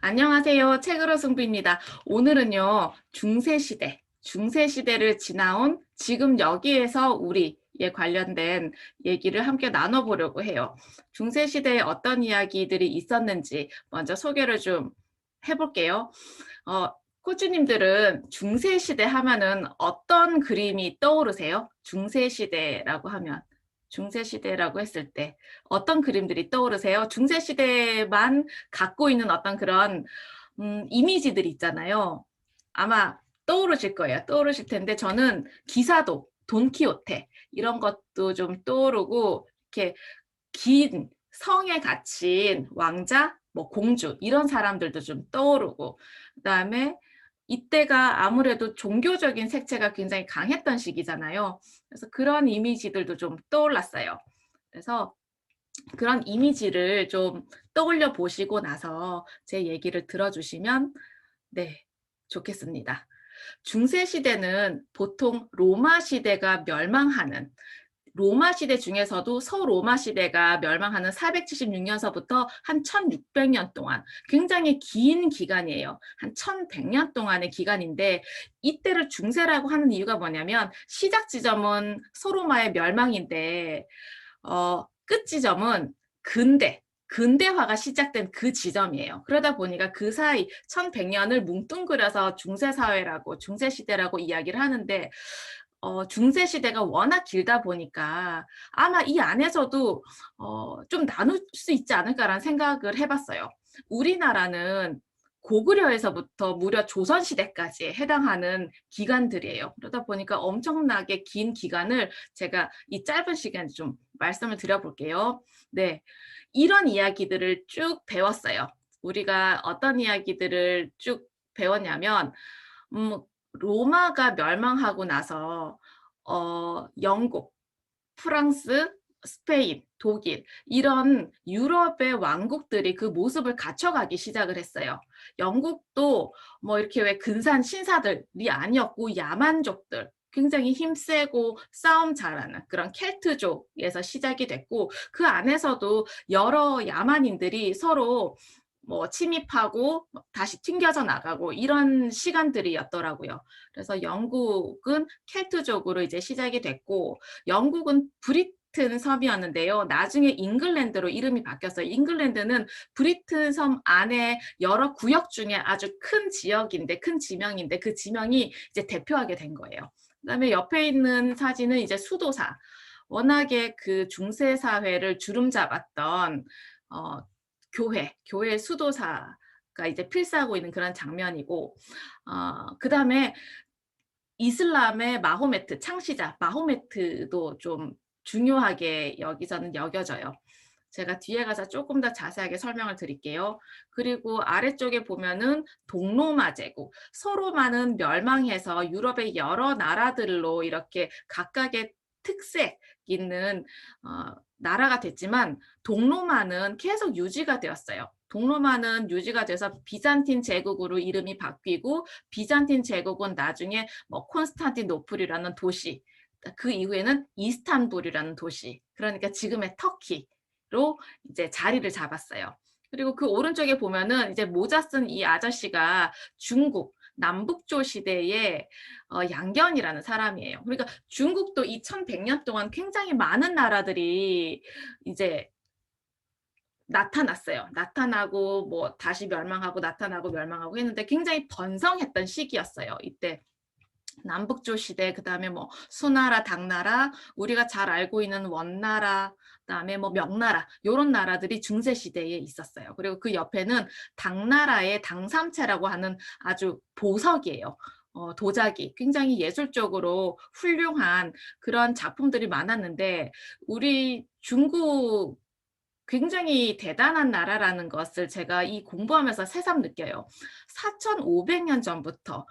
안녕하세요. 책으로 승부입니다. 오늘은요, 중세시대를 지나온 지금 여기에서 우리에 관련된 얘기를 함께 나눠보려고 해요. 중세시대에 어떤 이야기들이 있었는지 먼저 소개를 좀 해볼게요. 코치님들은 중세시대 하면은 어떤 그림이 떠오르세요? 중세시대라고 했을 때 어떤 그림들이 떠오르세요? 중세시대만 갖고 있는 어떤 그런 이미지들 있잖아요. 아마 떠오르실 거예요. 떠오르실 텐데 저는 기사도, 돈키호테 이런 것도 좀 떠오르고 이렇게 긴 성에 갇힌 왕자, 뭐 공주 이런 사람들도 좀 떠오르고 그다음에 이때가 아무래도 종교적인 색채가 굉장히 강했던 시기잖아요. 그래서 그런 이미지들도 좀 떠올랐어요. 그래서 그런 이미지를 좀 떠올려 보시고 나서 제 얘기를 들어주시면 네, 좋겠습니다. 중세 시대는 보통 로마 시대가 멸망하는 로마 시대 중에서도 서로마 시대가 멸망하는 476년서부터 한 1600년 동안 굉장히 긴 기간이에요. 한 1100년 동안의 기간인데 이때를 중세라고 하는 이유가 뭐냐면 시작 지점은 서로마의 멸망인데 끝 지점은 근대화가 시작된 그 지점이에요. 그러다 보니까 그 사이 1100년을 뭉뚱그려서 중세시대라고 이야기를 하는데 중세시대가 워낙 길다 보니까 아마 이 안에서도 좀 나눌 수 있지 않을까라는 생각을 해봤어요. 우리나라는 고구려에서부터 무려 조선시대까지 해당하는 기간들이에요. 그러다 보니까 엄청나게 긴 기간을 제가 이 짧은 시간에 좀 말씀을 드려볼게요. 네, 이런 이야기들을 쭉 배웠어요. 우리가 어떤 이야기들을 쭉 배웠냐면 로마가 멸망하고 나서 영국, 프랑스, 스페인, 독일 이런 유럽의 왕국들이 그 모습을 갖춰가기 시작을 했어요. 영국도 뭐 이렇게 왜 근사한 신사들이 아니었고 야만족들 굉장히 힘세고 싸움 잘하는 그런 켈트족에서 시작이 됐고 그 안에서도 여러 야만인들이 서로 뭐 침입하고 다시 튕겨져 나가고 이런 시간들이었더라고요. 그래서 영국은 켈트족으로 이제 시작이 됐고 영국은 브리튼 섬이었는데요. 나중에 잉글랜드로 이름이 바뀌었어요. 잉글랜드는 브리튼 섬 안에 여러 구역 중에 아주 큰 지명인데 그 지명이 이제 대표하게 된 거예요. 그다음에 옆에 있는 사진은 이제 수도사. 워낙에 그 중세 사회를 주름잡았던 교회 수도사가 이제 필사하고 있는 그런 장면이고, 그 다음에 이슬람의 마호메트, 창시자 마호메트도 좀 중요하게 여기서는 여겨져요. 제가 뒤에 가서 조금 더 자세하게 설명을 드릴게요. 그리고 아래쪽에 보면은 동로마 제국, 서로마는 멸망해서 유럽의 여러 나라들로 이렇게 각각의 특색 있는 나라가 됐지만 동로마는 계속 유지가 되었어요. 동로마는 유지가 돼서 비잔틴 제국으로 이름이 바뀌고 비잔틴 제국은 나중에 뭐 콘스탄티노플이라는 도시, 그 이후에는 이스탄불이라는 도시, 그러니까 지금의 터키로 이제 자리를 잡았어요. 그리고 그 오른쪽에 보면은 이제 모자 쓴 이 아저씨가 중국 남북조 시대의 양견이라는 사람이에요. 그러니까 중국도 2100년 동안 굉장히 많은 나라들이 이제 나타났어요. 나타나고 뭐 다시 멸망하고 나타나고 멸망하고 했는데 굉장히 번성했던 시기였어요. 이때 남북조 시대, 그다음에 뭐 수나라, 당나라, 우리가 잘 알고 있는 원나라, 그다음에 뭐 명나라 이런 나라들이 중세 시대에 있었어요. 그리고 그 옆에는 당나라의 당삼채라고 하는 아주 보석이에요. 도자기 굉장히 예술적으로 훌륭한 그런 작품들이 많았는데 우리 중국 굉장히 대단한 나라라는 것을 제가 이 공부하면서 새삼 느껴요. 4,500년 전부터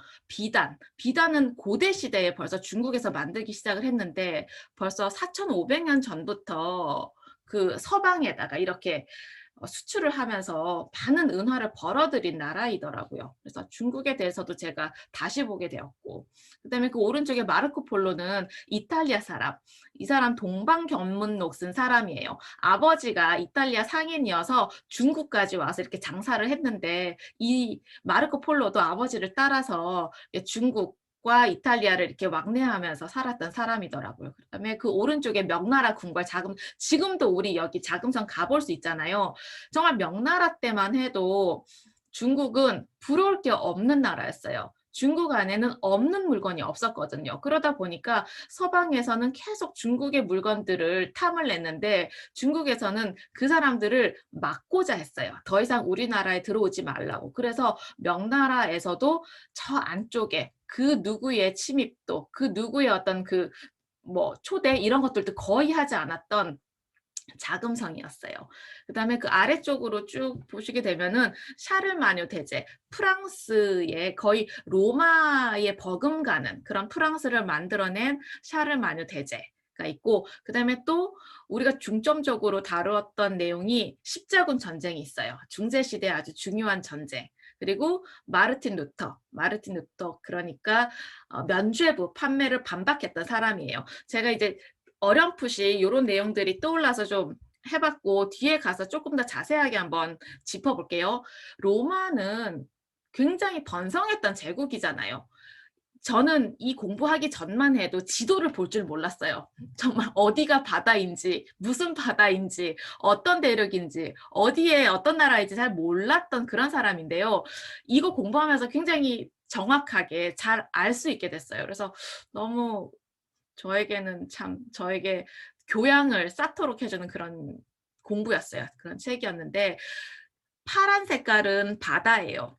비단은 고대 시대에 벌써 중국에서 만들기 시작을 했는데 벌써 4,500년 전부터 그 서방에다가 이렇게 수출을 하면서 많은 은화를 벌어들인 나라이더라고요. 그래서 중국에 대해서도 제가 다시 보게 되었고, 그다음에 그 오른쪽에 마르코 폴로는 이탈리아 사람, 이 사람 동방견문록 쓴 사람이에요. 아버지가 이탈리아 상인이어서 중국까지 와서 이렇게 장사를 했는데, 이 마르코 폴로도 아버지를 따라서 중국과 이탈리아를 이렇게 왕래하면서 살았던 사람이더라고요. 그다음에 그 오른쪽에 명나라 궁궐 지금도 우리 여기 자금성 가볼 수 있잖아요. 정말 명나라 때만 해도 중국은 부러울 게 없는 나라였어요. 중국 안에는 없는 물건이 없었거든요. 그러다 보니까 서방에서는 계속 중국의 물건들을 탐을 냈는데 중국에서는 그 사람들을 막고자 했어요. 더 이상 우리나라에 들어오지 말라고. 그래서 명나라에서도 저 안쪽에 그 누구의 침입도, 그 누구의 어떤 그 뭐 초대 이런 것들도 거의 하지 않았던 자금성이었어요. 그다음에 그 아래쪽으로 쭉 보시게 되면은 샤르마뉴 대제, 프랑스의 거의 로마에 버금가는 그런 프랑스를 만들어낸 샤르마뉴 대제가 있고, 그다음에 또 우리가 중점적으로 다루었던 내용이 십자군 전쟁이 있어요. 중세 시대 아주 중요한 전쟁. 그리고 마르틴 루터 그러니까 면죄부 판매를 반박했던 사람이에요. 제가 이제 어렴풋이 이런 내용들이 떠올라서 좀 해봤고 뒤에 가서 조금 더 자세하게 한번 짚어볼게요. 로마는 굉장히 번성했던 제국이잖아요. 저는 이 공부하기 전만 해도 지도를 볼 줄 몰랐어요. 정말 어디가 바다인지, 무슨 바다인지, 어떤 대륙인지, 어디에 어떤 나라인지 잘 몰랐던 그런 사람인데요. 이거 공부하면서 굉장히 정확하게 잘 알 수 있게 됐어요. 그래서 너무 저에게는 참 저에게 교양을 쌓도록 해주는 그런 공부였어요. 그런 책이었는데 파란 색깔은 바다예요.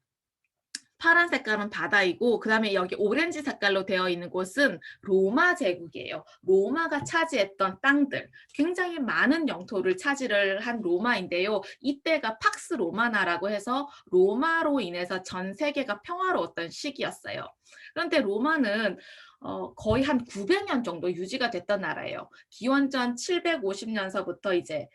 파란 색깔은 바다이고 그다음에 여기 오렌지 색깔로 되어 있는 곳은 로마 제국이에요. 로마가 차지했던 땅들, 굉장히 많은 영토를 차지를 한 로마인데요. 이때가 팍스 로마나라고 해서 로마로 인해서 전 세계가 평화로웠던 시기였어요. 그런데 로마는 거의 한 900년 정도 유지가 됐던 나라예요. 기원전 750년서부터 이제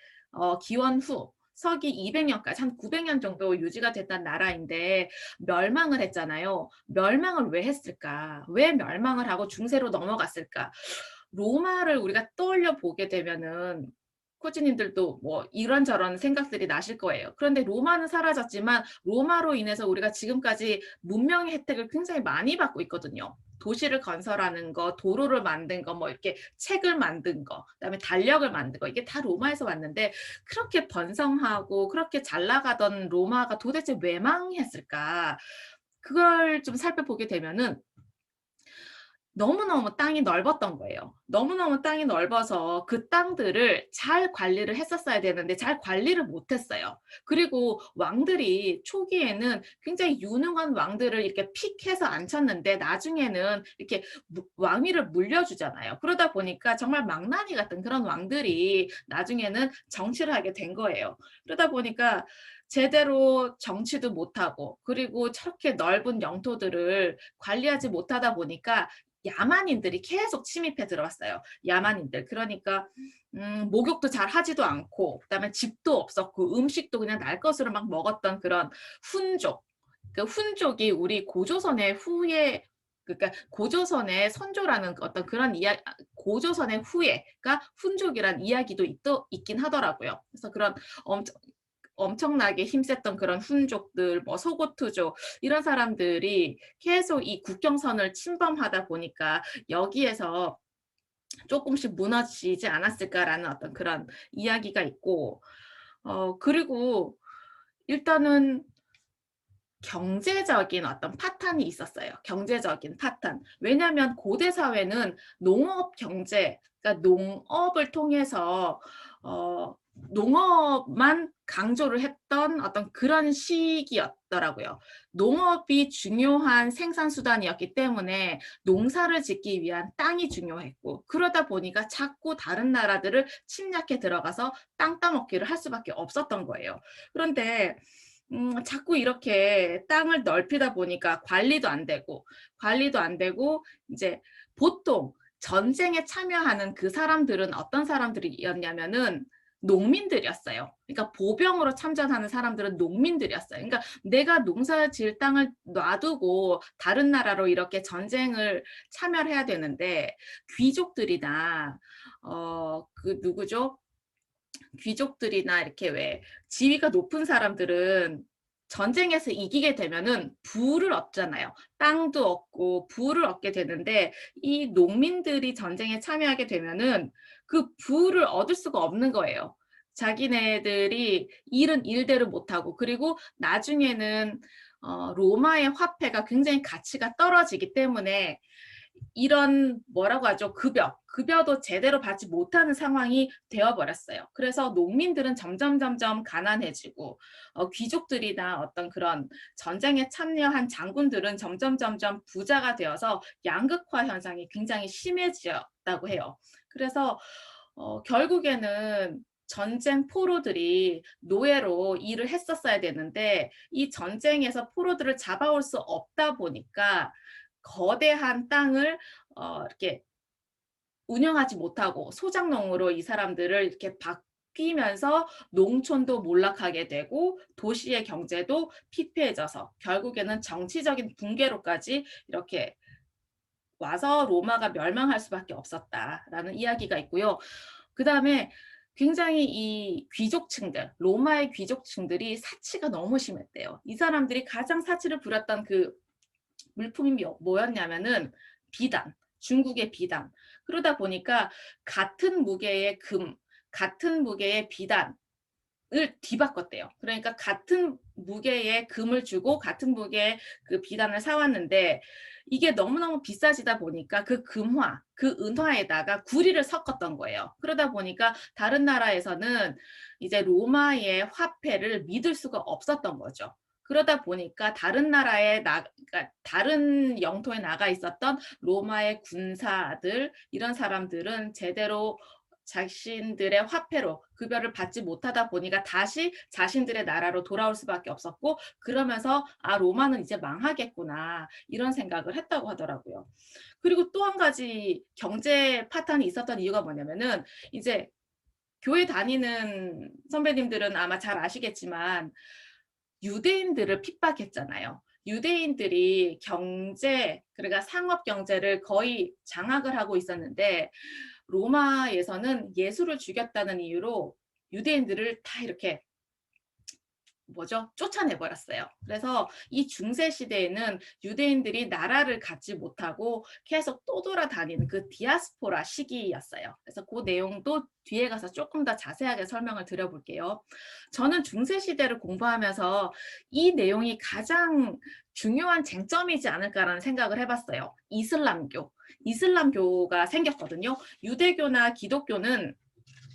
기원 후 서기 200년까지 한 900년 정도 유지가 됐던 나라인데 멸망을 했잖아요. 멸망을 왜 했을까? 왜 멸망을 하고 중세로 넘어갔을까? 로마를 우리가 떠올려 보게 되면은 코치님들도 뭐 이런저런 생각들이 나실 거예요. 그런데 로마는 사라졌지만 로마로 인해서 우리가 지금까지 문명의 혜택을 굉장히 많이 받고 있거든요. 도시를 건설하는 거, 도로를 만든 거, 뭐 이렇게 책을 만든 거, 그다음에 달력을 만든 거, 이게 다 로마에서 왔는데 그렇게 번성하고 그렇게 잘 나가던 로마가 도대체 왜 망했을까? 그걸 좀 살펴보게 되면은 너무너무 땅이 넓었던 거예요. 너무너무 땅이 넓어서 그 땅들을 잘 관리를 했었어야 되는데 잘 관리를 못했어요. 그리고 왕들이 초기에는 굉장히 유능한 왕들을 이렇게 픽해서 앉혔는데 나중에는 이렇게 왕위를 물려주잖아요. 그러다 보니까 정말 망나니 같은 그런 왕들이 나중에는 정치를 하게 된 거예요. 그러다 보니까 제대로 정치도 못하고 그리고 저렇게 넓은 영토들을 관리하지 못하다 보니까 야만인들이 계속 침입해 들어왔어요. 야만인들. 그러니까 목욕도 잘 하지도 않고 그다음에 집도 없었고 음식도 그냥 날 것으로 막 먹었던 그런 훈족. 그 훈족이 우리 고조선의 후예 그러니까 고조선의 선조라는 어떤 그런 고조선의 후예가 훈족이란 이야기도 있긴 하더라고요. 그래서 그런 엄청나게 힘셌던 그런 훈족들, 뭐 소고투족 이런 사람들이 계속 이 국경선을 침범하다 보니까 여기에서 조금씩 무너지지 않았을까라는 어떤 그런 이야기가 있고, 그리고 일단은 경제적인 어떤 파탄이 있었어요. 경제적인 파탄. 왜냐하면 고대 사회는 농업 경제, 그러니까 농업을 통해서 농업만 강조를 했던 어떤 그런 시기였더라고요. 농업이 중요한 생산 수단이었기 때문에 농사를 짓기 위한 땅이 중요했고 그러다 보니까 자꾸 다른 나라들을 침략해 들어가서 땅 따먹기를 할 수밖에 없었던 거예요. 그런데 자꾸 이렇게 땅을 넓히다 보니까 관리도 안 되고 이제 보통 전쟁에 참여하는 그 사람들은 어떤 사람들이었냐면은 농민들이었어요. 그러니까 보병으로 참전하는 사람들은 농민들이었어요. 그러니까 내가 농사 지을 땅을 놔두고 다른 나라로 이렇게 전쟁을 참여해야 되는데 귀족들이나 그 누구죠? 귀족들이나 이렇게 왜 지위가 높은 사람들은 전쟁에서 이기게 되면은 부를 얻잖아요. 땅도 얻고 부를 얻게 되는데 이 농민들이 전쟁에 참여하게 되면은 그 부를 얻을 수가 없는 거예요. 자기네들이 일은 일대로 못하고 그리고 나중에는 로마의 화폐가 굉장히 가치가 떨어지기 때문에 이런 뭐라고 하죠? 급여도 제대로 받지 못하는 상황이 되어버렸어요. 그래서 농민들은 점점 가난해지고 귀족들이나 어떤 그런 전쟁에 참여한 장군들은 점점 부자가 되어서 양극화 현상이 굉장히 심해졌다고 해요. 그래서 결국에는 전쟁 포로들이 노예로 일을 했었어야 되는데 이 전쟁에서 포로들을 잡아올 수 없다 보니까 거대한 땅을 이렇게 운영하지 못하고 소작농으로 이 사람들을 이렇게 바뀌면서 농촌도 몰락하게 되고 도시의 경제도 피폐해져서 결국에는 정치적인 붕괴로까지 이렇게 와서 로마가 멸망할 수밖에 없었다라는 이야기가 있고요. 그 다음에 굉장히 이 귀족층들, 로마의 귀족층들이 사치가 너무 심했대요. 이 사람들이 가장 사치를 부렸던 그 물품이 뭐였냐면은 비단, 중국의 비단. 그러다 보니까 같은 무게의 금, 같은 무게의 비단을 뒤바꿨대요. 그러니까 같은 무게의 금을 주고 같은 무게의 그 비단을 사왔는데 이게 너무너무 비싸지다 보니까 그 금화, 그 은화에다가 구리를 섞었던 거예요. 그러다 보니까 다른 나라에서는 이제 로마의 화폐를 믿을 수가 없었던 거죠. 그러다 보니까 다른 나라에 그러니까 다른 영토에 나가 있었던 로마의 군사들 이런 사람들은 제대로 자신들의 화폐로 급여를 받지 못하다 보니까 다시 자신들의 나라로 돌아올 수밖에 없었고 그러면서 아 로마는 이제 망하겠구나 이런 생각을 했다고 하더라고요. 그리고 또 한 가지 경제 파탄이 있었던 이유가 뭐냐면은 이제 교회 다니는 선배님들은 아마 잘 아시겠지만 유대인들을 핍박했잖아요. 유대인들이 경제, 그러니까 상업 경제를 거의 장악을 하고 있었는데 로마에서는 예수를 죽였다는 이유로 유대인들을 다 이렇게 쫓아내 버렸어요. 그래서 이 중세 시대에는 유대인들이 나라를 갖지 못하고 계속 떠돌아다니는 그 디아스포라 시기였어요. 그래서 그 내용도 뒤에 가서 조금 더 자세하게 설명을 드려볼게요. 저는 중세 시대를 공부하면서 이 내용이 가장 중요한 쟁점이지 않을까라는 생각을 해봤어요. 이슬람교가 생겼거든요. 유대교나 기독교는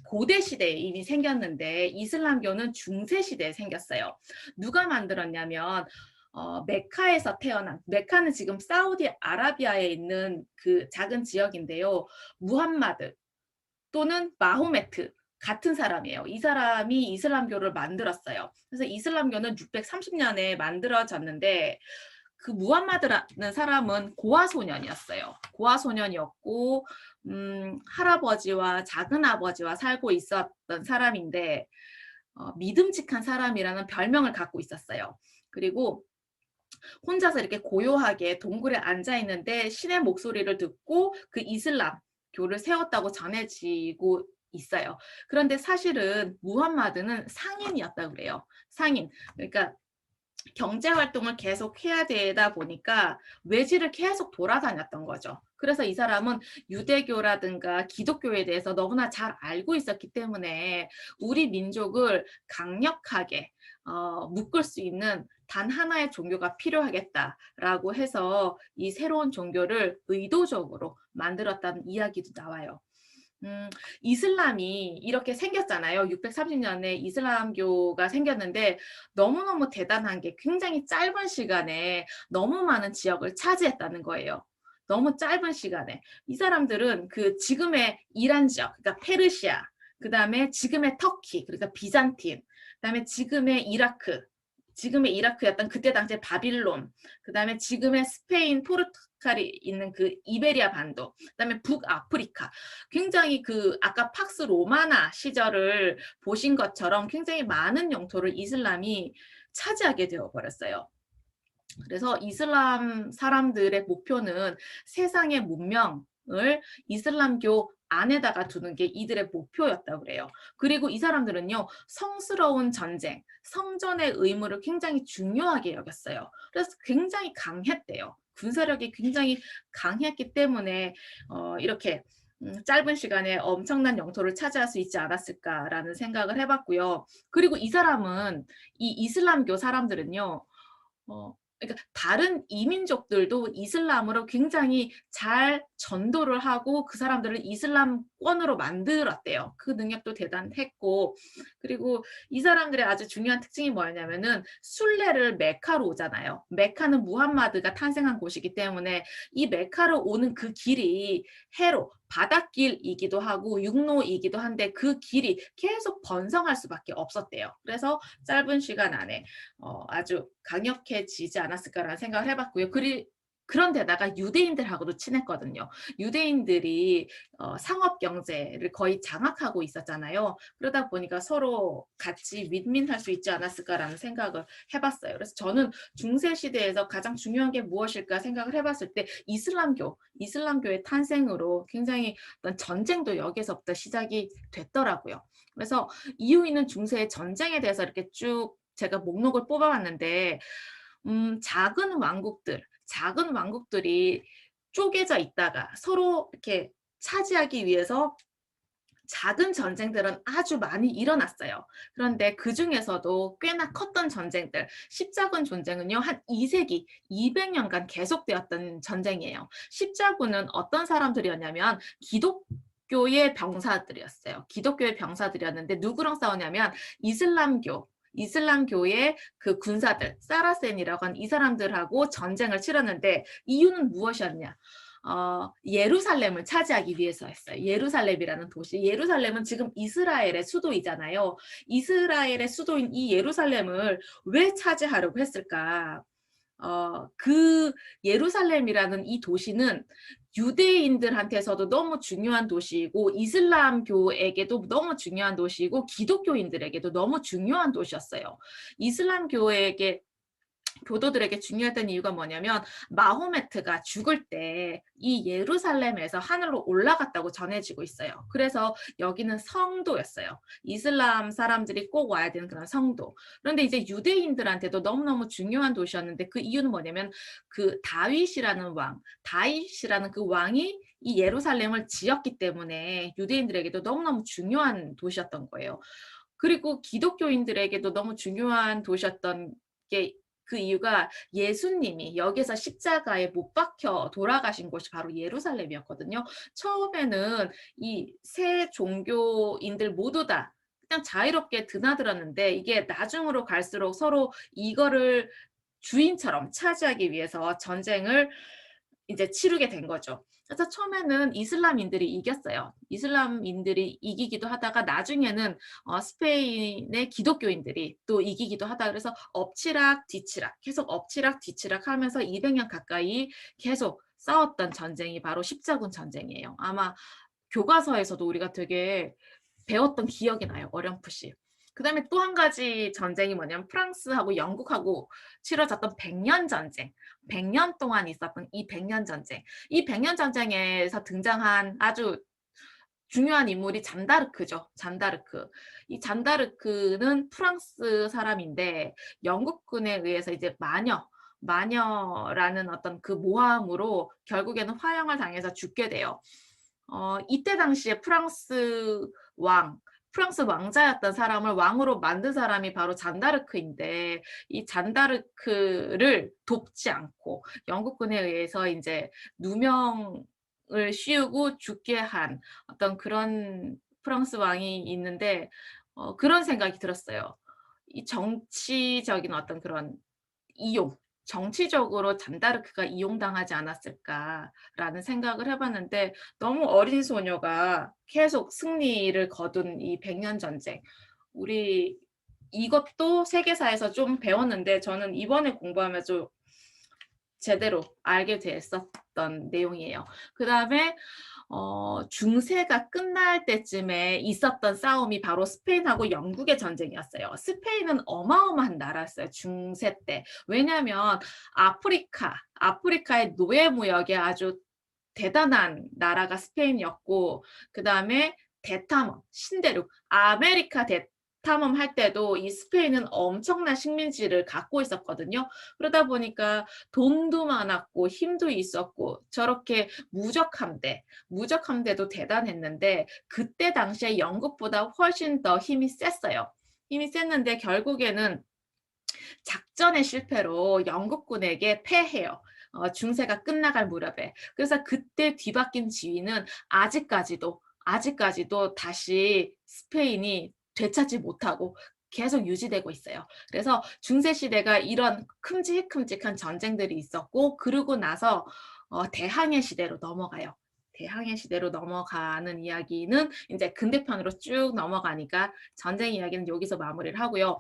고대 시대에 이미 생겼는데 이슬람교는 중세 시대에 생겼어요. 누가 만들었냐면 메카에서 태어난, 메카는 지금 사우디아라비아에 있는 그 작은 지역인데요. 무함마드 또는 마호메트 같은 사람이에요. 이 사람이 이슬람교를 만들었어요. 그래서 이슬람교는 630년에 만들어졌는데 그 무함마드라는 사람은 고아소년이었어요. 고아소년이었고 할아버지와 작은아버지와 살고 있었던 사람인데 믿음직한 사람이라는 별명을 갖고 있었어요. 그리고 혼자서 이렇게 고요하게 동굴에 앉아 있는데 신의 목소리를 듣고 그 이슬람교를 세웠다고 전해지고 있어요. 그런데 사실은 무함마드는 상인이었다고 그래요. 상인. 그러니까 경제 활동을 계속 해야 되다 보니까 외지를 계속 돌아다녔던 거죠. 그래서 이 사람은 유대교라든가 기독교에 대해서 너무나 잘 알고 있었기 때문에 우리 민족을 강력하게 묶을 수 있는 단 하나의 종교가 필요하겠다라고 해서 이 새로운 종교를 의도적으로 만들었다는 이야기도 나와요. 이슬람이 이렇게 생겼잖아요. 630년에 이슬람교가 생겼는데 너무너무 대단한 게 굉장히 짧은 시간에 너무 많은 지역을 차지했다는 거예요. 너무 짧은 시간에. 이 사람들은 그 지금의 이란 지역, 그러니까 페르시아, 그 다음에 지금의 터키, 그러니까 비잔틴, 그 다음에 지금의 이라크, 지금의 이라크였던 그때 당시에 바빌론, 그다음에 지금의 스페인, 포르투갈이 있는 그 이베리아 반도, 그다음에 북아프리카, 굉장히 그 아까 팍스 로마나 시절을 보신 것처럼 굉장히 많은 영토를 이슬람이 차지하게 되어 버렸어요. 그래서 이슬람 사람들의 목표는 세상의 문명을 이슬람교 안에다가 두는 게 이들의 목표였다고 그래요. 그리고 이 사람들은요, 성스러운 전쟁, 성전의 의무를 굉장히 중요하게 여겼어요. 그래서 굉장히 강했대요. 군사력이 굉장히 강했기 때문에 이렇게 짧은 시간에 엄청난 영토를 차지할 수 있지 않았을까라는 생각을 해봤고요. 그리고 이 사람은, 이 이슬람교 사람들은요, 그러니까 다른 이민족들도 이슬람으로 굉장히 잘 전도를 하고 그 사람들을 이슬람권으로 만들었대요. 그 능력도 대단했고, 그리고 이 사람들의 아주 중요한 특징이 뭐였냐면은 순례를 메카로 오잖아요. 메카는 무함마드가 탄생한 곳이기 때문에 이 메카로 오는 그 길이 해로 바닷길이기도 하고 육로이기도 한데 그 길이 계속 번성할 수밖에 없었대요. 그래서 짧은 시간 안에 아주 강력해지지 않았을까라는 생각을 해봤고요. 그런 데다가 유대인들하고도 친했거든요. 유대인들이 상업 경제를 거의 장악하고 있었잖아요. 그러다 보니까 서로 같이 윈윈할 수 있지 않았을까라는 생각을 해봤어요. 그래서 저는 중세 시대에서 가장 중요한 게 무엇일까 생각을 해봤을 때 이슬람교의 탄생으로 굉장히 어떤 전쟁도 여기서부터 시작이 됐더라고요. 그래서 이유 있는 중세의 전쟁에 대해서 이렇게 쭉 제가 목록을 뽑아봤는데 작은 왕국들이 쪼개져 있다가 서로 이렇게 차지하기 위해서 작은 전쟁들은 아주 많이 일어났어요. 그런데 그 중에서도 꽤나 컸던 전쟁들, 십자군 전쟁은요, 한 2세기, 200년간 계속되었던 전쟁이에요. 십자군은 어떤 사람들이었냐면 기독교의 병사들이었어요. 기독교의 병사들이었는데 누구랑 싸우냐면 이슬람교의 그 군사들, 사라센이라고 하는 이 사람들하고 전쟁을 치렀는데 이유는 무엇이었냐? 예루살렘을 차지하기 위해서였어요. 예루살렘이라는 도시. 예루살렘은 지금 이스라엘의 수도이잖아요. 이스라엘의 수도인 이 예루살렘을 왜 차지하려고 했을까? 그 예루살렘이라는 이 도시는 유대인들한테서도 너무 중요한 도시이고 이슬람교에게도 너무 중요한 도시이고 기독교인들에게도 너무 중요한 도시였어요. 이슬람교에게 교도들에게 중요했던 이유가 뭐냐면 마호메트가 죽을 때 이 예루살렘에서 하늘로 올라갔다고 전해지고 있어요. 그래서 여기는 성도였어요. 이슬람 사람들이 꼭 와야 되는 그런 성도. 그런데 이제 유대인들한테도 너무너무 중요한 도시였는데 그 이유는 뭐냐면 그 다윗이라는 그 왕이 이 예루살렘을 지었기 때문에 유대인들에게도 너무너무 중요한 도시였던 거예요. 그리고 기독교인들에게도 너무 중요한 도시였던 게 그 이유가 예수님이 여기서 십자가에 못 박혀 돌아가신 곳이 바로 예루살렘이었거든요. 처음에는 이 세 종교인들 모두 다 그냥 자유롭게 드나들었는데 이게 나중으로 갈수록 서로 이거를 주인처럼 차지하기 위해서 전쟁을 이제 치르게 된 거죠. 그래서 처음에는 이슬람인들이 이겼어요. 이슬람인들이 이기기도 하다가 나중에는 스페인의 기독교인들이 또 이기기도 하다 그래서 엎치락 뒤치락 계속 엎치락 뒤치락 하면서 200년 가까이 계속 싸웠던 전쟁이 바로 십자군 전쟁이에요. 아마 교과서에서도 우리가 되게 배웠던 기억이 나요. 어렴풋이. 그다음에 또 한 가지 전쟁이 뭐냐면 프랑스하고 영국하고 치러졌던 100년 전쟁. 100년 동안 있었던 이 100년 전쟁. 이 100년 전쟁에서 등장한 아주 중요한 인물이 잔다르크죠. 잔다르크. 이 잔다르크는 프랑스 사람인데 영국군에 의해서 이제 마녀라는 어떤 그 모함으로 결국에는 화형을 당해서 죽게 돼요. 이때 당시에 프랑스 왕자였던 사람을 왕으로 만든 사람이 바로 잔다르크인데 이 잔다르크를 돕지 않고 영국군에 의해서 이제 누명을 씌우고 죽게 한 어떤 그런 프랑스 왕이 있는데 그런 생각이 들었어요. 이 정치적인 어떤 그런 이용, 정치적으로 잔다르크가 이용당하지 않았을까라는 생각을 해봤는데 너무 어린 소녀가 계속 승리를 거둔 이 100년 전쟁. 우리 이것도 세계사에서 좀 배웠는데 저는 이번에 공부하면서 제대로 알게 됐었던 내용이에요. 그 다음에 중세가 끝날 때쯤에 있었던 싸움이 바로 스페인하고 영국의 전쟁이었어요. 스페인은 어마어마한 나라였어요. 중세 때. 왜냐하면 아프리카의 노예 무역에 아주 대단한 나라가 스페인이었고, 그 다음에 대탐험, 신대륙, 아메리카 대탐험 할 때도 이 스페인은 엄청난 식민지를 갖고 있었거든요. 그러다 보니까 돈도 많았고 힘도 있었고 저렇게 무적함대도 대단했는데 그때 당시에 영국보다 훨씬 더 힘이 셌어요. 힘이 셌는데 결국에는 작전의 실패로 영국군에게 패해요. 중세가 끝나갈 무렵에. 그래서 그때 뒤바뀐 지위는 아직까지도 다시 스페인이 되찾지 못하고 계속 유지되고 있어요. 그래서 중세 시대가 이런 큼직큼직한 전쟁들이 있었고 그러고 나서 대항해 시대로 넘어가요. 대항해 시대로 넘어가는 이야기는 이제 근대편으로 쭉 넘어가니까 전쟁 이야기는 여기서 마무리를 하고요.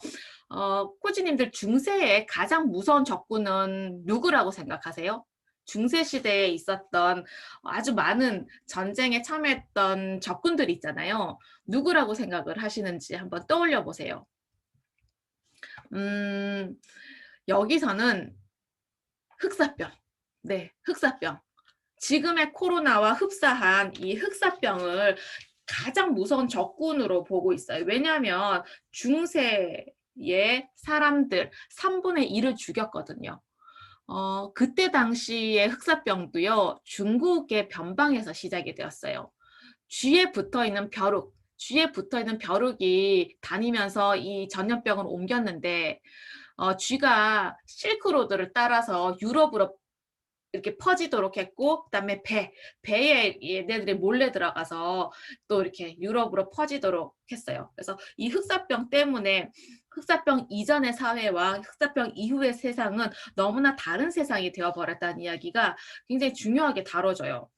코지님들 중세의 가장 무서운 적군은 누구라고 생각하세요? 중세 시대에 있었던 아주 많은 전쟁에 참여했던 적군들이 있잖아요. 누구라고 생각을 하시는지 한번 떠올려 보세요. 여기서는 흑사병. 네, 흑사병. 지금의 코로나와 흡사한 이 흑사병을 가장 무서운 적군으로 보고 있어요. 왜냐하면 중세의 사람들 3분의 1을 죽였거든요. 그때 당시의 흑사병도요, 중국의 변방에서 시작이 되었어요. 쥐에 붙어 있는 벼룩이 다니면서 이 전염병을 옮겼는데, 쥐가 실크로드를 따라서 유럽으로 이렇게 퍼지도록 했고, 그다음에 배에 얘네들이 몰래 들어가서 또 이렇게 유럽으로 퍼지도록 했어요. 그래서 이 흑사병 때문에 흑사병 이전의 사회와 흑사병 이후의 세상은 너무나 다른 세상이 되어버렸다는 이야기가 굉장히 중요하게 다뤄져요.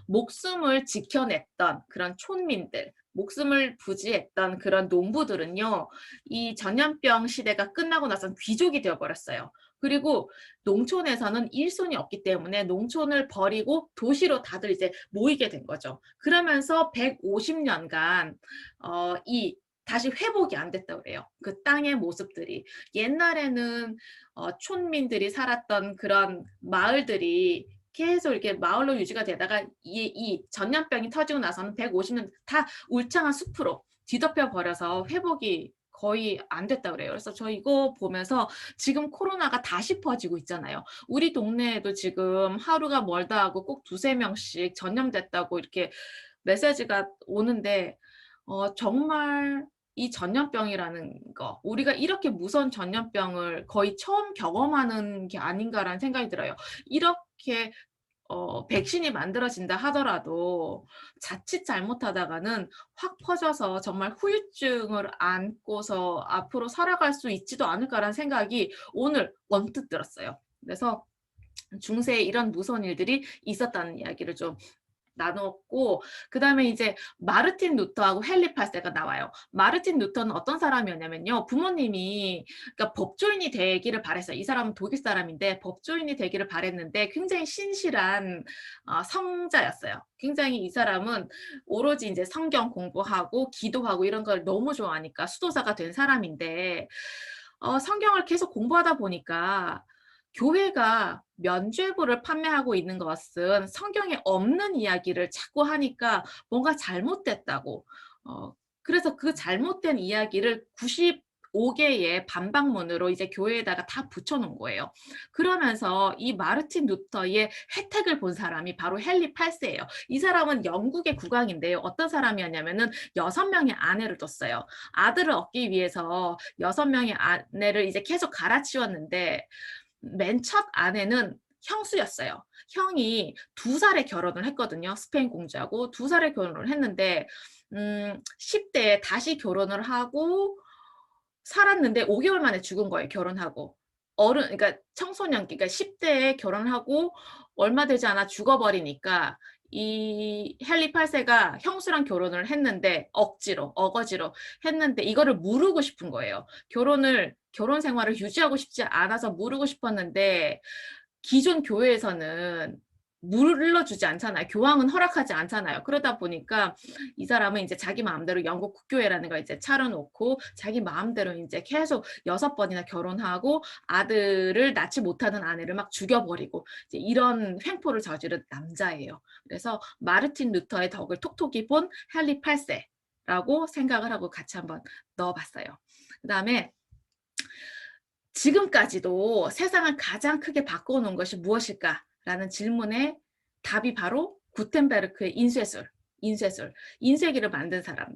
목숨을 지켜냈던 그런 촌민들, 목숨을 부지했던 그런 농부들은요, 이 전염병 시대가 끝나고 나선 귀족이 되어버렸어요. 그리고 농촌에서는 일손이 없기 때문에 농촌을 버리고 도시로 다들 이제 모이게 된 거죠. 그러면서 150년간 다시 회복이 안 됐다고 그래요. 그 땅의 모습들이. 옛날에는 촌민들이 살았던 그런 마을들이 계속 이렇게 마을로 유지가 되다가 이 전염병이 터지고 나서는 150년 다 울창한 숲으로 뒤덮여 버려서 회복이 거의 안 됐다고 그래요. 그래서 저 이거 보면서 지금 코로나가 다시 퍼지고 있잖아요. 우리 동네에도 지금 하루가 멀다 하고 꼭 2~3명씩 전염됐다고 이렇게 메시지가 오는데 정말 이 전염병이라는 거, 우리가 이렇게 무서운 전염병을 거의 처음 경험하는 게 아닌가라는 생각이 들어요. 이렇게 백신이 만들어진다 하더라도 자칫 잘못하다가는 확 퍼져서 정말 후유증을 안고서 앞으로 살아갈 수 있지도 않을까라는 생각이 오늘 언뜻 들었어요. 그래서 중세에 이런 무서운 일들이 있었다는 이야기를 좀 나눴고, 그 다음에 이제 마르틴 루터하고 헨리 8세가 나와요. 마르틴 루터는 어떤 사람이었냐면요, 부모님이 그러니까 법조인이 되기를 바랬어요. 이 사람은 독일 사람인데 법조인이 되기를 바랬는데 굉장히 신실한 성자였어요. 굉장히 이 사람은 오로지 이제 성경 공부하고 기도하고 이런 걸 너무 좋아하니까 수도사가 된 사람인데, 성경을 계속 공부하다 보니까 교회가 면죄부를 판매하고 있는 것은 성경에 없는 이야기를 자꾸 하니까 뭔가 잘못됐다고. 그래서 그 잘못된 이야기를 95개의 반박문으로 이제 교회에다가 다 붙여놓은 거예요. 그러면서 이 마르틴 루터의 혜택을 본 사람이 바로 헨리 8세예요. 이 사람은 영국의 국왕인데요. 어떤 사람이었냐면은 6명의 아내를 뒀어요. 아들을 얻기 위해서 6명의 아내를 이제 계속 갈아치웠는데 맨 첫 아내는 형수였어요. 형이 2살에 결혼을 했거든요. 스페인 공주하고 2살에 결혼을 했는데 10대에 다시 결혼을 하고 살았는데 5개월 만에 죽은 거예요. 결혼하고. 그러니까 청소년, 그러니까 10대에 결혼하고 얼마 되지 않아 죽어버리니까 이 헨리 8세가 형수랑 결혼을 했는데 어거지로 했는데 이거를 무르고 싶은 거예요. 결혼 생활을 유지하고 싶지 않아서 무르고 싶었는데 기존 교회에서는 물러주지 않잖아요. 교황은 허락하지 않잖아요. 그러다 보니까 이 사람은 이제 자기 마음대로 영국 국교회라는 걸 이제 차려놓고 자기 마음대로 이제 계속 6번이나 결혼하고 아들을 낳지 못하는 아내를 막 죽여버리고 이제 이런 횡포를 저지른 남자예요. 그래서 마르틴 루터의 덕을 톡톡히 본 헨리 8세라고 생각을 하고 같이 한번 넣어봤어요. 그 다음에 지금까지도 세상을 가장 크게 바꿔놓은 것이 무엇일까라는 질문에 답이 바로 구텐베르크의 인쇄기를 만든 사람.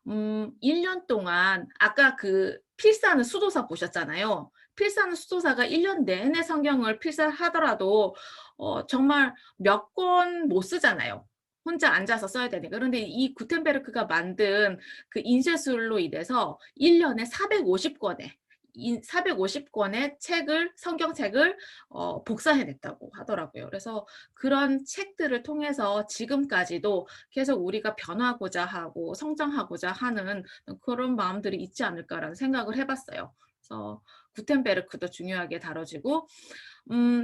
1년 동안 아까 그 필사하는 수도사 보셨잖아요. 필사하는 수도사가 1년 내내 성경을 필사하더라도 정말 몇 권 못 쓰잖아요. 혼자 앉아서 써야 되니까. 그런데 이 구텐베르크가 만든 그 인쇄술로 인해서 1년에 450권의 성경책을 복사해냈다고 하더라고요. 그래서 그런 책들을 통해서 지금까지도 계속 우리가 변하고자 하고 성장하고자 하는 그런 마음들이 있지 않을까라는 생각을 해봤어요. 그래서 구텐베르크도 중요하게 다뤄지고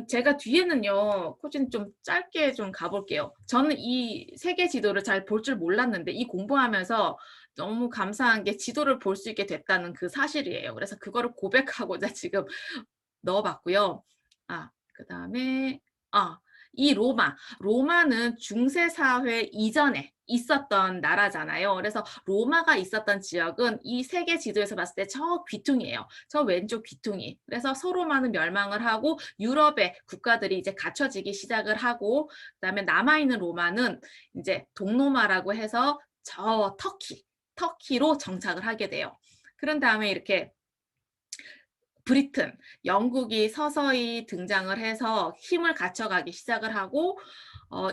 제가 뒤에는요, 코치님 좀 짧게 좀 가볼게요. 저는 이 세계 지도를 잘 볼 줄 몰랐는데 이 공부하면서 너무 감사한 게 지도를 볼 수 있게 됐다는 그 사실이에요. 그래서 그거를 고백하고자 지금 넣어봤고요. 그 다음에 이 로마는 중세 사회 이전에 있었던 나라잖아요. 그래서 로마가 있었던 지역은 이 세계 지도에서 봤을 때 저 귀퉁이에요. 저 왼쪽 귀퉁이. 그래서 서로마는 멸망을 하고 유럽의 국가들이 이제 갖춰지기 시작을 하고 그다음에 남아있는 로마는 이제 동로마라고 해서 저 터키로 정착을 하게 돼요. 그런 다음에 이렇게 브리튼, 영국이 서서히 등장을 해서 힘을 갖춰가기 시작을 하고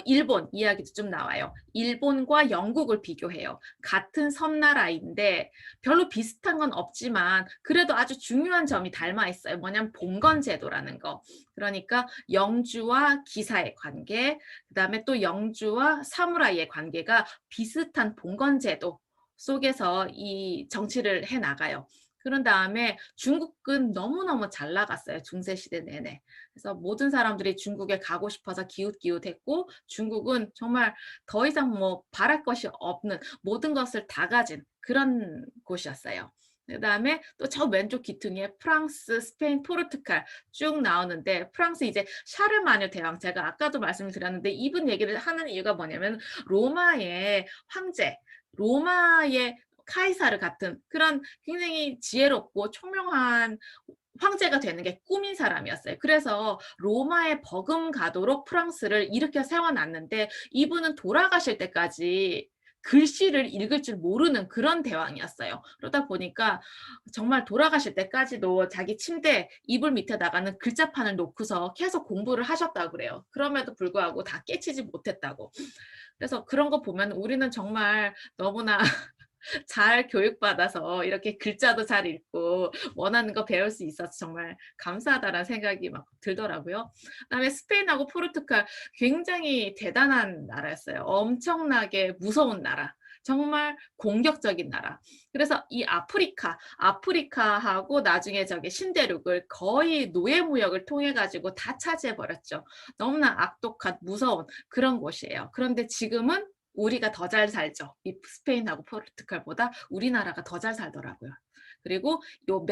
일본 이야기도 좀 나와요. 일본과 영국을 비교해요. 같은 섬나라인데 별로 비슷한 건 없지만 그래도 아주 중요한 점이 닮아 있어요. 뭐냐면 봉건제도라는 거. 그러니까 영주와 기사의 관계, 그다음에 또 영주와 사무라이의 관계가 비슷한 봉건제도 속에서 이 정치를 해 나가요. 그런 다음에 중국은 너무너무 잘 나갔어요. 중세시대 내내. 그래서 모든 사람들이 중국에 가고 싶어서 기웃기웃했고 중국은 정말 더 이상 뭐 바랄 것이 없는 모든 것을 다 가진 그런 곳이었어요. 그 다음에 또 저 왼쪽 귀퉁이에 프랑스, 스페인, 포르투갈 쭉 나오는데 프랑스 이제 샤르마뉴 대왕 제가 아까도 말씀을 드렸는데 이분 얘기를 하는 이유가 뭐냐면 로마의 황제, 로마의 카이사르 같은 그런 굉장히 지혜롭고 총명한 황제가 되는 게 꿈인 사람이었어요. 그래서 로마에 버금가도록 프랑스를 일으켜 세워놨는데 이분은 돌아가실 때까지 글씨를 읽을 줄 모르는 그런 대왕이었어요. 그러다 보니까 정말 돌아가실 때까지도 자기 침대 이불 밑에 나가는 글자판을 놓고서 계속 공부를 하셨다고 그래요. 그럼에도 불구하고 다 깨치지 못했다고. 그래서 그런 거 보면 우리는 정말 너무나 잘 교육받아서 이렇게 글자도 잘 읽고 원하는 거 배울 수 있어서 정말 감사하다라는 생각이 막 들더라고요. 그다음에 스페인하고 포르투갈 굉장히 대단한 나라였어요. 엄청나게 무서운 나라. 정말 공격적인 나라. 그래서 이 아프리카하고 나중에 저기 신대륙을 거의 노예무역을 통해 가지고 다 차지해 버렸죠. 너무나 악독한 무서운 그런 곳이에요. 그런데 지금은 우리가 더 잘 살죠. 이 스페인하고 포르투갈보다 우리나라가 더 잘 살더라고요. 그리고 요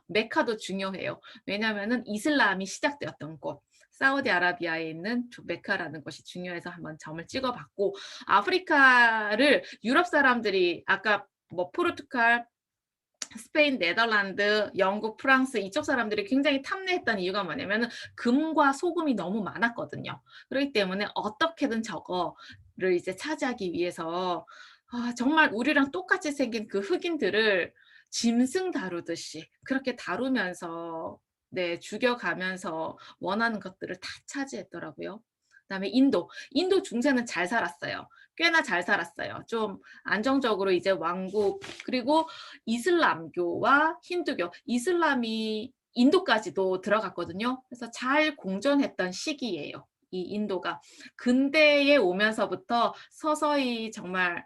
메카도 중요해요. 왜냐하면은 이슬람이 시작되었던 곳. 사우디아라비아에 있는 메카라는 곳이 중요해서 한번 점을 찍어봤고 아프리카를 유럽 사람들이 아까 뭐 포르투갈, 스페인, 네덜란드, 영국, 프랑스 이쪽 사람들이 굉장히 탐내했던 이유가 뭐냐면 금과 소금이 너무 많았거든요. 그렇기 때문에 어떻게든 저거를 이제 차지하기 위해서 정말 우리랑 똑같이 생긴 그 흑인들을 짐승 다루듯이 그렇게 다루면서 죽여가면서 원하는 것들을 다 차지했더라고요. 그다음에 인도 중세는 잘 살았어요. 꽤나 잘 살았어요. 좀 안정적으로 이제 왕국 그리고 이슬람교와 힌두교, 이슬람이 인도까지도 들어갔거든요. 그래서 잘 공존했던 시기예요. 이 인도가 근대에 오면서부터 서서히 정말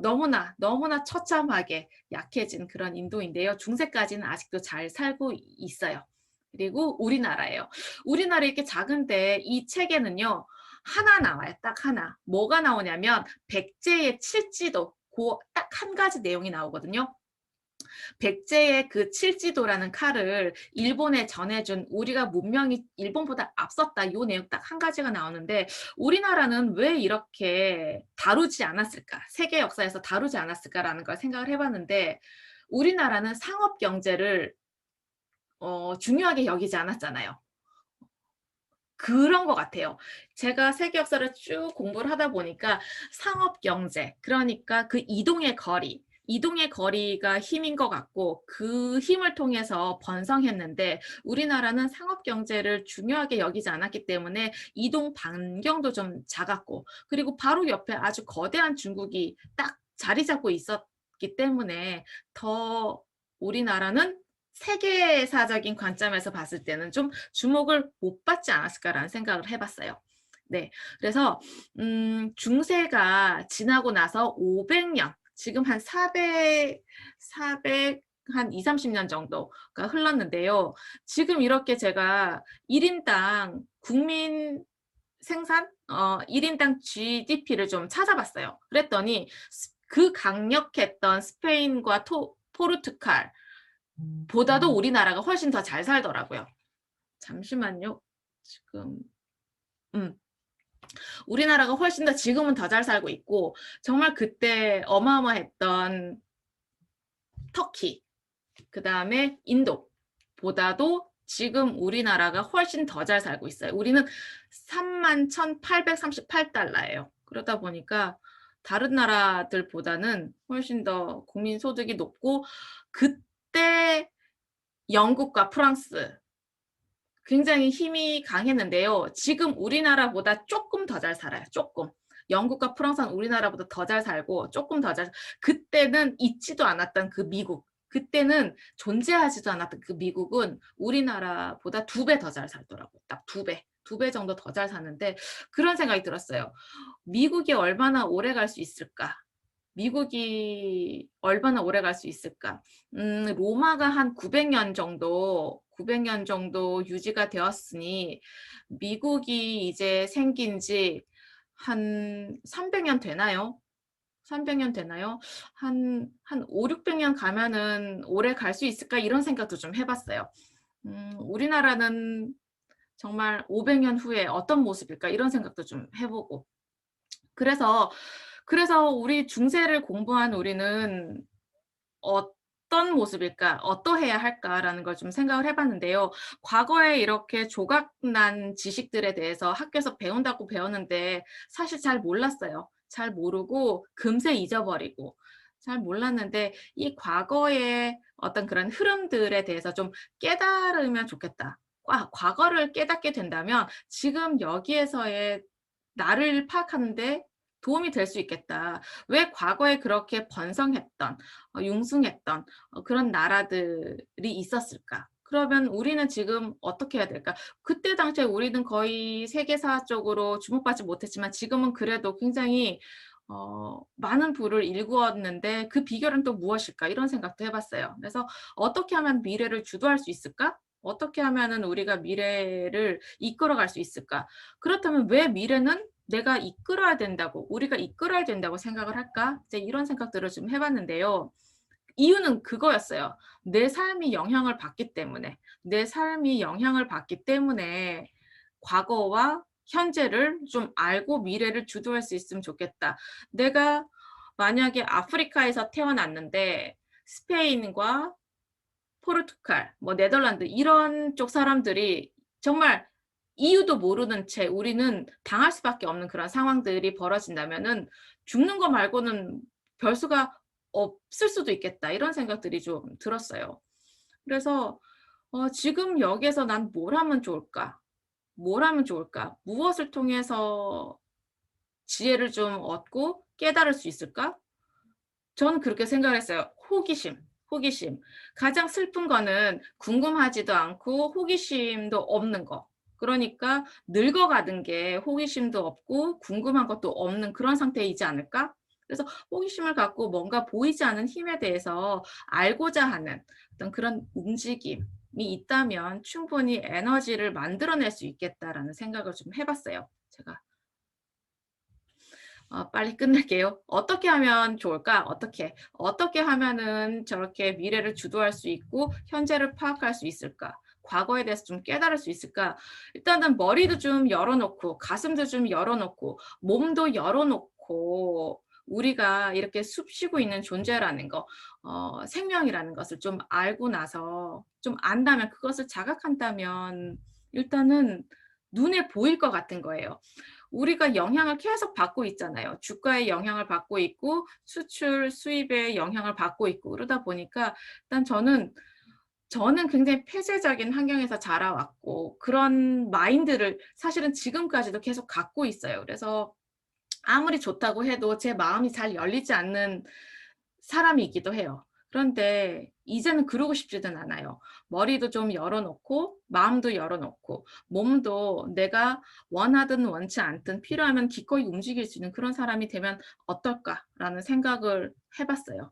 너무나 너무나 처참하게 약해진 그런 인도인데요. 중세까지는 아직도 잘 살고 있어요. 그리고 우리나라예요. 우리나라 이렇게 작은데 이 책에는요. 하나 나와요. 딱 하나. 뭐가 나오냐면 백제의 칠지도 그 딱 한 가지 내용이 나오거든요. 백제의 그 칠지도라는 칼을 일본에 전해준 우리가 문명이 일본보다 앞섰다. 요 내용 딱 한 가지가 나오는데 우리나라는 왜 이렇게 다루지 않았을까? 세계 역사에서 다루지 않았을까라는 걸 생각을 해봤는데 우리나라는 상업 경제를 중요하게 여기지 않았잖아요. 그런 것 같아요. 제가 세계 역사를 쭉 공부를 하다 보니까 상업 경제, 그러니까 그 이동의 거리가 힘인 것 같고 그 힘을 통해서 번성했는데 우리나라는 상업 경제를 중요하게 여기지 않았기 때문에 이동 반경도 좀 작았고 그리고 바로 옆에 아주 거대한 중국이 딱 자리 잡고 있었기 때문에 더 우리나라는 세계사적인 관점에서 봤을 때는 좀 주목을 못 받지 않았을까라는 생각을 해봤어요. 네, 그래서 중세가 지나고 나서 500년, 지금 한 400, 한 2, 30년 정도가 흘렀는데요. 지금 이렇게 제가 1인당 국민 생산, 1인당 GDP를 좀 찾아봤어요. 그랬더니 그 강력했던 스페인과 포르투갈, 보다도 우리나라가 훨씬 더 잘 살더라고요. 잠시만요. 지금 우리나라가 훨씬 더 지금은 더 잘 살고 있고 정말 그때 어마어마했던 터키, 그 다음에 인도보다도 지금 우리나라가 훨씬 더 잘 살고 있어요. 우리는 31,838달러예요. 그러다 보니까 다른 나라들보다는 훨씬 더 국민소득이 높고 그때 영국과 프랑스 굉장히 힘이 강했는데요. 지금 우리나라보다 조금 더 잘 살아요. 조금. 영국과 프랑스는 우리나라보다 더 잘 살고 조금 더 잘. 그때는 있지도 않았던 그 미국. 그때는 존재하지도 않았던 그 미국은 우리나라보다 2배 더 잘 살더라고요. 딱 2배. 2배 정도 더 잘 사는데 그런 생각이 들었어요. 미국이 얼마나 오래 갈 수 있을까? 미국이 얼마나 오래 갈 수 있을까? 로마가 한 900년 정도 유지가 되었으니 미국이 이제 생긴 지 한 300년 되나요? 300년 되나요? 한 5, 600년 가면은 오래 갈 수 있을까? 이런 생각도 좀 해봤어요. 우리나라는 정말 500년 후에 어떤 모습일까? 이런 생각도 좀 해보고. 그래서 우리 중세를 공부한 우리는 어떤 모습일까? 어떠해야 할까라는 걸 좀 생각을 해봤는데요. 과거에 이렇게 조각난 지식들에 대해서 학교에서 배운다고 배웠는데 사실 잘 몰랐어요. 잘 모르고 금세 잊어버리고 잘 몰랐는데 이 과거의 어떤 그런 흐름들에 대해서 좀 깨달으면 좋겠다. 과거를 깨닫게 된다면 지금 여기에서의 나를 파악하는데 도움이 될 수 있겠다. 왜 과거에 그렇게 번성했던, 융숭했던 그런 나라들이 있었을까? 그러면 우리는 지금 어떻게 해야 될까? 그때 당시에 우리는 거의 세계사적으로 주목받지 못했지만 지금은 그래도 굉장히 많은 부를 일구었는데 그 비결은 또 무엇일까? 이런 생각도 해봤어요. 그래서 어떻게 하면 미래를 주도할 수 있을까? 어떻게 하면은 우리가 미래를 이끌어갈 수 있을까? 그렇다면 왜 미래는 내가 이끌어야 된다고, 우리가 이끌어야 된다고 생각을 할까? 이제 이런 생각들을 좀 해봤는데요. 이유는 그거였어요. 내 삶이 영향을 받기 때문에, 내 삶이 영향을 받기 때문에 과거와 현재를 좀 알고 미래를 주도할 수 있으면 좋겠다. 내가 만약에 아프리카에서 태어났는데 스페인과 포르투갈, 뭐 네덜란드 이런 쪽 사람들이 정말 이유도 모르는 채 우리는 당할 수밖에 없는 그런 상황들이 벌어진다면은 죽는 거 말고는 별 수가 없을 수도 있겠다 이런 생각들이 좀 들었어요. 그래서 지금 여기에서 난 뭘 하면 좋을까? 뭘 하면 좋을까? 무엇을 통해서 지혜를 좀 얻고 깨달을 수 있을까? 저는 그렇게 생각을 했어요. 호기심. 가장 슬픈 거는 궁금하지도 않고 호기심도 없는 거. 그러니까 늙어가는 게 호기심도 없고 궁금한 것도 없는 그런 상태이지 않을까? 그래서 호기심을 갖고 뭔가 보이지 않는 힘에 대해서 알고자 하는 어떤 그런 움직임이 있다면 충분히 에너지를 만들어낼 수 있겠다라는 생각을 좀 해봤어요. 제가 빨리 끝낼게요. 어떻게 하면 좋을까? 어떻게 하면은 저렇게 미래를 주도할 수 있고 현재를 파악할 수 있을까? 과거에 대해서 좀 깨달을 수 있을까? 일단은 머리도 좀 열어놓고 가슴도 좀 열어놓고 몸도 열어놓고 우리가 이렇게 숨쉬고 있는 존재라는 거, 생명이라는 것을 좀 알고 나서 좀 안다면 그것을 자각한다면 일단은 눈에 보일 것 같은 거예요. 우리가 영향을 계속 받고 있잖아요. 주가의 영향을 받고 있고 수출, 수입의 영향을 받고 있고 그러다 보니까 일단 저는 굉장히 폐쇄적인 환경에서 자라왔고 그런 마인드를 사실은 지금까지도 계속 갖고 있어요. 그래서 아무리 좋다고 해도 제 마음이 잘 열리지 않는 사람이기도 해요. 그런데 이제는 그러고 싶지는 않아요. 머리도 좀 열어놓고 마음도 열어놓고 몸도 내가 원하든 원치 않든 필요하면 기꺼이 움직일 수 있는 그런 사람이 되면 어떨까라는 생각을 해봤어요.